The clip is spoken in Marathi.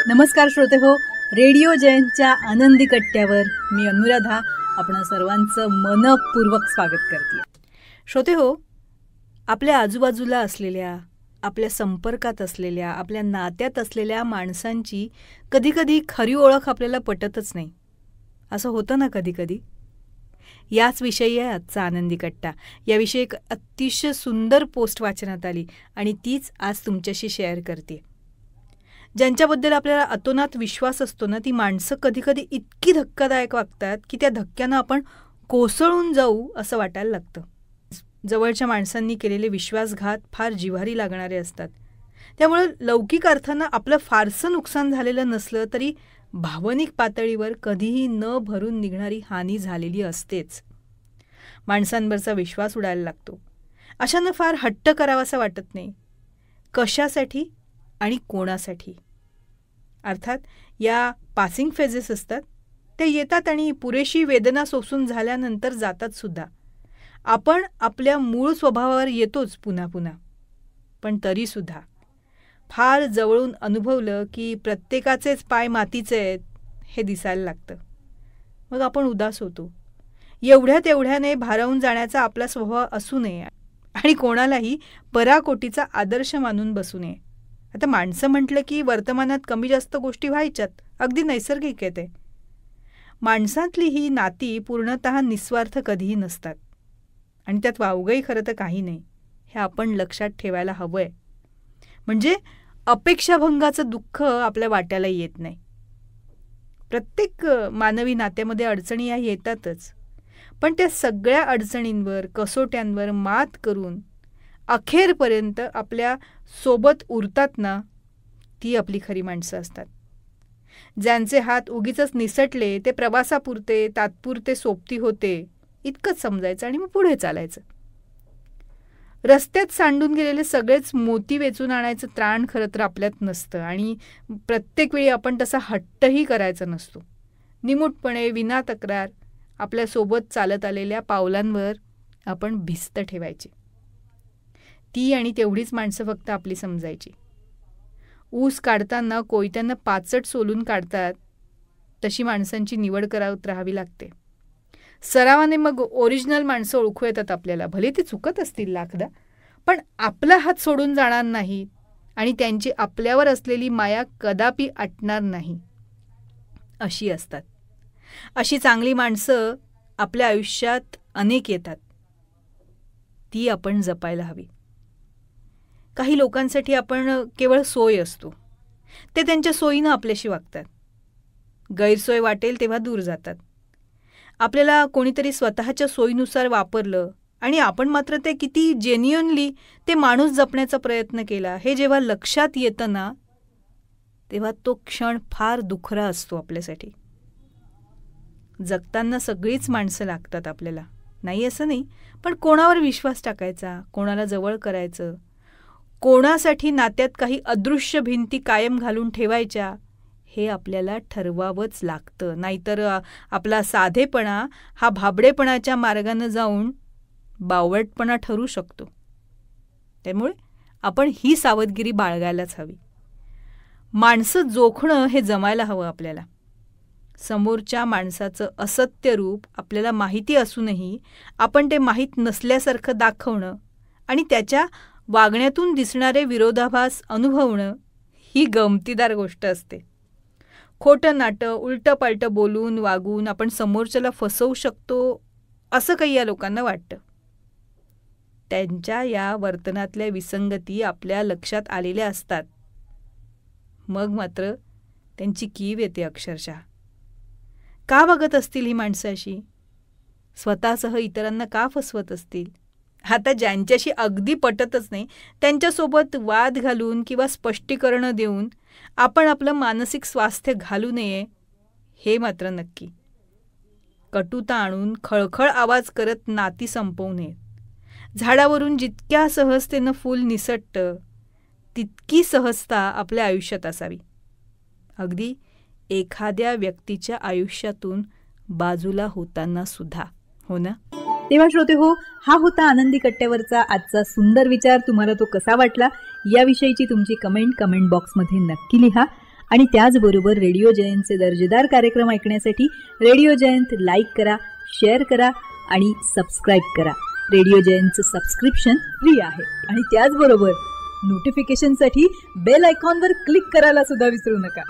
नमस्कार श्रोते हो, रेडिओ जयंतच्या आनंदी कट्ट्यावर मी अनुराधा आपण सर्वांचं मनपूर्वक स्वागत करते. श्रोते हो, आपल्या आजूबाजूला असलेल्या, आपल्या संपर्कात असलेल्या, आपल्या नात्यात असलेल्या माणसांची कधीकधी खरी ओळख आपल्याला पटतच नाही. असं होतं ना कधीकधी. याच विषयी आहे आजचा आनंदी कट्टा. याविषयी एक अतिशय सुंदर पोस्ट वाचनात आली आणि तीच आज तुमच्याशी शेअर करते. ज्यांच्याबद्दल आपल्याला अतोनात विश्वास असतो ना, ती माणसं कधीकधी इतकी धक्कादायक वागतात की त्या धक्क्यानं आपण कोसळून जाऊ असं वाटायला लागतं. जवळच्या माणसांनी केलेले विश्वासघात फार जिव्हारी लागणारे असतात. त्यामुळे लौकिक अर्थानं आपलं फारसं नुकसान झालेलं नसलं तरी भावनिक पातळीवर कधीही न भरून निघणारी हानी झालेली असतेच. माणसांवरचा विश्वास उडायला लागतो. अशानं फार हट्ट करावासा वाटत नाही. कशासाठी आणि कोणासाठी? अर्थात या पासिंग फेजेस असतात, ते येतात आणि पुरेशी वेदना सोसून झाल्यानंतर जातात सुद्धा. आपण आपल्या मूळ स्वभावावर येतोच पुन्हा पुन्हा. पण तरीसुद्धा फार जवळून अनुभवलं की प्रत्येकाचेच पाय मातीचे आहेत हे दिसायला लागतं. मग आपण उदास होतो. एवढ्याने भारावून जाण्याचा आपला स्वभाव असू नये आणि कोणालाही पराकोटीचा आदर्श मानून बसू नये. आता माणसं म्हटलं की वर्तमानात कमी जास्त गोष्टी व्हायच्यात, अगदी नैसर्गिक आहे ते. माणसातली ही नाती पूर्णतः निस्वार्थ कधीही नसतात आणि त्यात वावगंही खरं तर काही नाही, हे आपण लक्षात ठेवायला हवं आहे. म्हणजे अपेक्षाभंगाचं दुःख आपल्या वाट्याला येत नाही. प्रत्येक मानवी नात्यामध्ये अडचणी या येतातच, पण त्या सगळ्या अडचणींवर, कसोट्यांवर मात करून अखेरपर्यंत आपल्या सोबत उरतात ना, ती आपली खरी माणसं असतात. ज्यांचे हात उगीचच निसटले ते प्रवासापुरते, तात्पुरते सोबती होते इतकंच समजायचं आणि मग पुढे चालायचं. रस्त्यात सांडून गेलेले सगळेच मोती वेचून आणायचं त्राण खरं तर आपल्यात नसतं आणि प्रत्येक वेळी आपण तसा हट्टही करायचा नसतो. निमूटपणे विना तक्रार आपल्यासोबत चालत आलेल्या पावलांवर आपण भिस्त ठेवायची. ती आणि तेवढीच माणसं फक्त आपली समजायची. ऊस काढताना कोयत्यानं पाचट सोलून काढतात, तशी माणसांची निवड करत राहावी लागते. सरावाने मग ओरिजिनल माणसं ओळखू येतात आपल्याला. भले ती चुकत असतील लाखदा, पण आपला हात सोडून जाणार नाही आणि त्यांची आपल्यावर असलेली माया कदापि आटणार नाही अशी असतात. अशी चांगली माणसं आपल्या आयुष्यात अनेक येतात. ती आपण जपायला हवी. काही लोकांसाठी आपण केवळ सोय असतो. ते त्यांच्या सोयीनं आपल्याशी वागतात. गैरसोय वाटेल तेव्हा दूर जातात. आपल्याला कोणीतरी स्वतःच्या सोयीनुसार वापरलं आणि आपण मात्र ते किती जेन्युइनली ते माणूस जपण्याचा प्रयत्न केला हे जेव्हा लक्षात येतं ना, तेव्हा तो क्षण फार दुखरा असतो आपल्यासाठी. जगताना सगळीच माणसं लागतात आपल्याला, नाही असं नाही, पण कोणावर विश्वास टाकायचा, कोणाला जवळ करायचं, कोणासाठी नात्यात काही अदृश्य भिंती कायम घालून ठेवायच्या हे आपल्याला ठरवावंच लागतं. नाहीतर आपला साधेपणा हा भाबडेपणाच्या मार्गानं जाऊन बावळटपणा ठरू शकतो. त्यामुळे आपण ही सावधगिरी बाळगायलाच हवी. माणसं जोखणं हे जमायला हवं आपल्याला. समोरच्या माणसाचं असत्य रूप आपल्याला माहिती असूनही आपण ते माहीत नसल्यासारखं दाखवणं आणि त्याच्या वागण्यातून दिसणारे विरोधाभास अनुभवणं ही गमतीदार गोष्ट असते. खोटं नाटं, उलटंपालटं बोलून वागून आपण समोरच्याला फसवू शकतो असं काही या लोकांना वाटतं. त्यांच्या या वर्तनातल्या विसंगती आपल्या लक्षात आलेल्या असतात. मग मात्र त्यांची कीव येते अक्षरशः. का वागत असतील ही माणसं अशी? स्वतःसह इतरांना का फसवत असतील? आता ज्यांच्याशी अगदी पटतच नाही त्यांच्यासोबत वाद घालून किंवा स्पष्टीकरणं देऊन आपण आपलं मानसिक स्वास्थ्य घालू नये हे मात्र नक्की. कटुता आणून खळखळ आवाज करत नाती संपवू नये. झाडावरून जितक्या सहजतेनं फूल निसटतं तितकी सहजता आपल्या आयुष्यात असावी. अगदी एखाद्या व्यक्तीच्या आयुष्यातून बाजूला होताना सुद्धा, हो ना? तेव्हा श्रोते हो, हा होता आनंदी कट्ट्यावरचा आजचा सुंदर विचार. तुम्हाला तो कसा वाटला याविषयीची तुमची कमेंट बॉक्समध्ये नक्की लिहा. आणि त्याचबरोबर रेडिओ जयंतचे दर्जेदार कार्यक्रम ऐकण्यासाठी रेडिओ जयंत लाईक करा, शेअर करा आणि सबस्क्राईब करा. रेडिओ जयंतचं सबस्क्रिप्शन फ्री आहे. आणि त्याचबरोबर नोटिफिकेशनसाठी बेल आयकॉनवर क्लिक करायला सुद्धा विसरू नका.